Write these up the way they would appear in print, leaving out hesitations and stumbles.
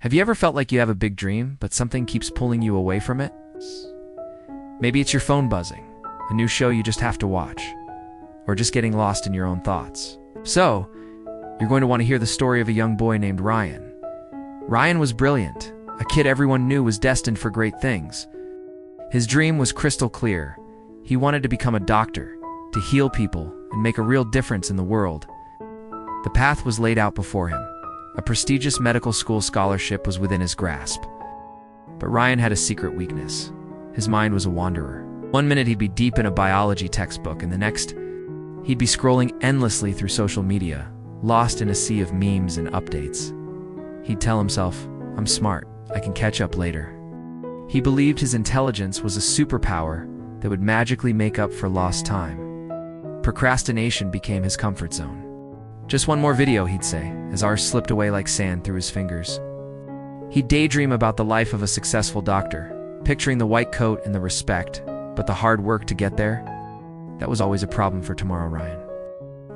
Have you ever felt like you have a big dream, but something keeps pulling you away from it? Maybe it's your phone buzzing, a new show you just have to watch, or just getting lost in your own thoughts. So, you're going to want to hear the story of a young boy named Ryan. Ryan was brilliant, a kid everyone knew was destined for great things. His dream was crystal clear. He wanted to become a doctor, to heal people, and make a real difference in the world. The path was laid out before him. A prestigious medical school scholarship was within his grasp. But Ryan had a secret weakness. His mind was a wanderer. One minute he'd be deep in a biology textbook, and the next, he'd be scrolling endlessly through social media, lost in a sea of memes and updates. He'd tell himself, "I'm smart, I can catch up later." He believed his intelligence was a superpower that would magically make up for lost time. Procrastination became his comfort zone. "Just one more video," he'd say, as ours slipped away like sand through his fingers. He'd daydream about the life of a successful doctor, picturing the white coat and the respect, but the hard work to get there, that was always a problem for tomorrow Ryan.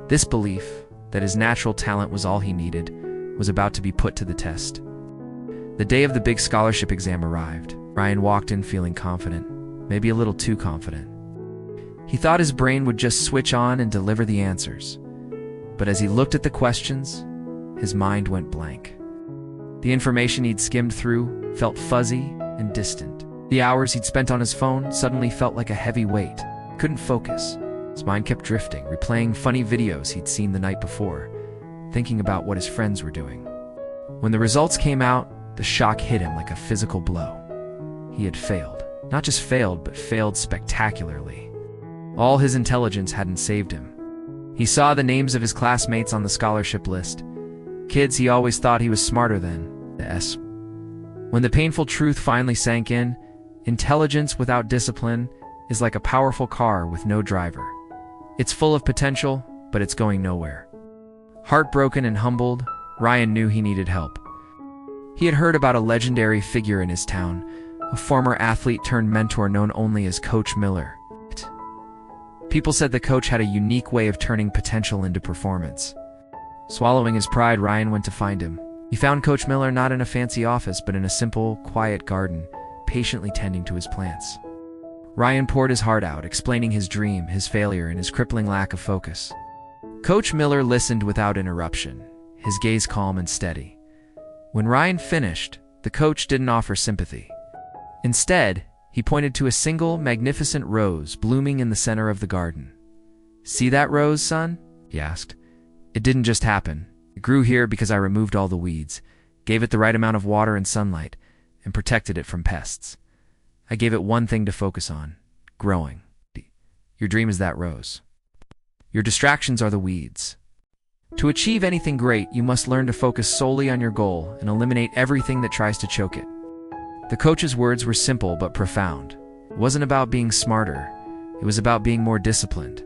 This belief, that his natural talent was all he needed, was about to be put to the test. The day of the big scholarship exam arrived. Ryan walked in feeling confident, maybe a little too confident. He thought his brain would just switch on and deliver the answers. But as he looked at the questions, his mind went blank. The information he'd skimmed through felt fuzzy and distant. The hours he'd spent on his phone suddenly felt like a heavy weight. He couldn't focus. His mind kept drifting, replaying funny videos he'd seen the night before, thinking about what his friends were doing. When the results came out, the shock hit him like a physical blow. He had failed. Not just failed, but failed spectacularly. All his intelligence hadn't saved him. He saw the names of his classmates on the scholarship list, kids he always thought he was smarter than, the S. When the painful truth finally sank in, intelligence without discipline is like a powerful car with no driver. It's full of potential, but it's going nowhere. Heartbroken and humbled, Ryan knew he needed help. He had heard about a legendary figure in his town, a former athlete turned mentor known only as Coach Miller. People said the coach had a unique way of turning potential into performance. Swallowing his pride, Ryan went to find him. He found Coach Miller not in a fancy office, but in a simple, quiet garden, patiently tending to his plants. Ryan poured his heart out, explaining his dream, his failure, and his crippling lack of focus. Coach Miller listened without interruption, his gaze calm and steady. When Ryan finished, the coach didn't offer sympathy. Instead, he pointed to a single, magnificent rose blooming in the center of the garden. "See that rose, son?" he asked. "It didn't just happen. It grew here because I removed all the weeds, gave it the right amount of water and sunlight, and protected it from pests. I gave it one thing to focus on: growing. Your dream is that rose. Your distractions are the weeds. To achieve anything great, you must learn to focus solely on your goal and eliminate everything that tries to choke it." The coach's words were simple but profound. It wasn't about being smarter. It was about being more disciplined.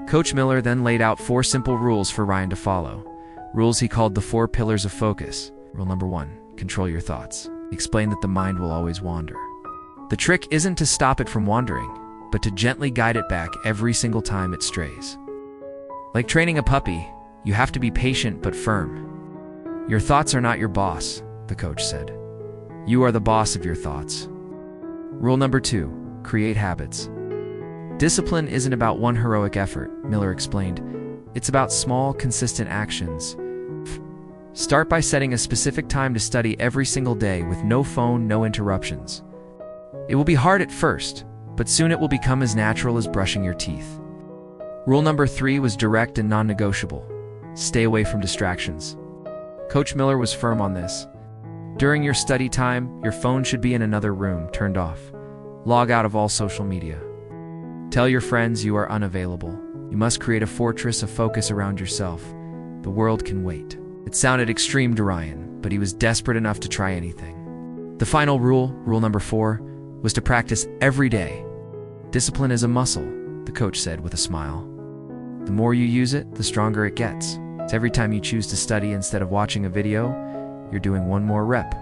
Coach Miller then laid out 4 simple rules for Ryan to follow. Rules he called the 4 pillars of focus. Rule number 1, control your thoughts. He explained that the mind will always wander. The trick isn't to stop it from wandering, but to gently guide it back every single time it strays. Like training a puppy, you have to be patient but firm. Your thoughts are not your boss, the coach said. You are the boss of your thoughts. Rule number 2, create habits. Discipline isn't about one heroic effort, Miller explained. It's about small, consistent actions. Start by setting a specific time to study every single day with no phone, no interruptions. It will be hard at first, but soon it will become as natural as brushing your teeth. Rule number 3 was direct and non-negotiable. Stay away from distractions. Coach Miller was firm on this. During your study time, your phone should be in another room, turned off. Log out of all social media. Tell your friends you are unavailable. You must create a fortress of focus around yourself. The world can wait. It sounded extreme to Ryan, but he was desperate enough to try anything. The final rule, rule number 4, was to practice every day. Discipline is a muscle, the coach said with a smile. The more you use it, the stronger it gets. It's every time you choose to study instead of watching a video, you're doing one more rep.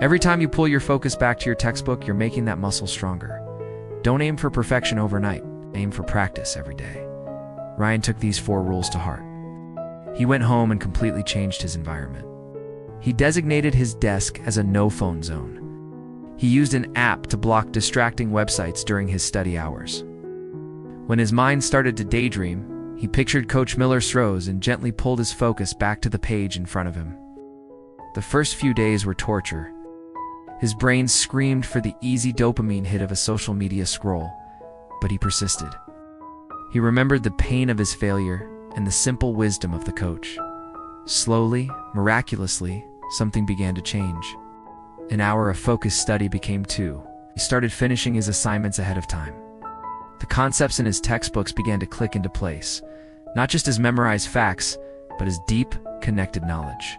Every time you pull your focus back to your textbook, you're making that muscle stronger. Don't aim for perfection overnight. Aim for practice every day. Ryan took these 4 rules to heart. He went home and completely changed his environment. He designated his desk as a no-phone zone. He used an app to block distracting websites during his study hours. When his mind started to daydream, he pictured Coach Miller's throws and gently pulled his focus back to the page in front of him. The first few days were torture. His brain screamed for the easy dopamine hit of a social media scroll, but he persisted. He remembered the pain of his failure and the simple wisdom of the coach. Slowly, miraculously, something began to change. An hour of focused study became 2. He started finishing his assignments ahead of time. The concepts in his textbooks began to click into place, not just as memorized facts, but as deep, connected knowledge.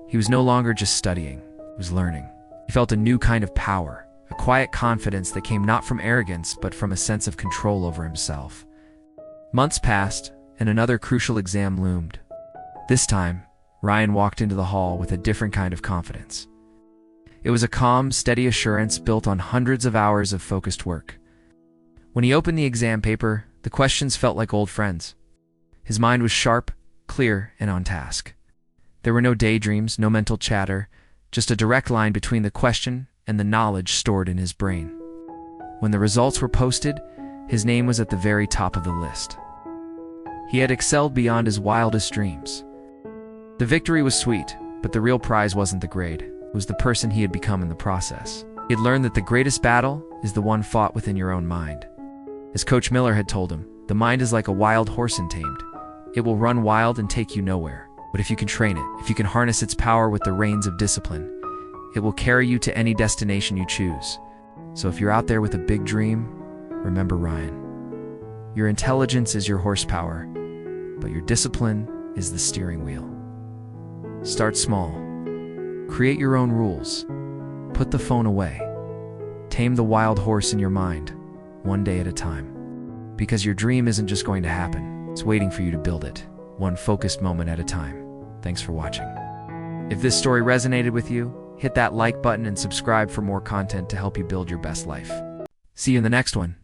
He was no longer just studying, he was learning. He felt a new kind of power, a quiet confidence that came not from arrogance, but from a sense of control over himself. Months passed, and another crucial exam loomed. This time, Ryan walked into the hall with a different kind of confidence. It was a calm, steady assurance built on hundreds of hours of focused work. When he opened the exam paper, the questions felt like old friends. His mind was sharp, clear, and on task. There were no daydreams, no mental chatter, just a direct line between the question and the knowledge stored in his brain. When the results were posted, his name was at the very top of the list. He had excelled beyond his wildest dreams. The victory was sweet, but the real prize wasn't the grade. It was the person he had become in the process. He had learned that the greatest battle is the one fought within your own mind. As Coach Miller had told him, the mind is like a wild horse untamed. It will run wild and take you nowhere. But if you can train it, if you can harness its power with the reins of discipline, it will carry you to any destination you choose. So if you're out there with a big dream, remember Ryan. Your intelligence is your horsepower, but your discipline is the steering wheel. Start small. Create your own rules. Put the phone away. Tame the wild horse in your mind, one day at a time. Because your dream isn't just going to happen, it's waiting for you to build it, one focused moment at a time. Thanks for watching. If this story resonated with you, hit that like button and subscribe for more content to help you build your best life. See you in the next one.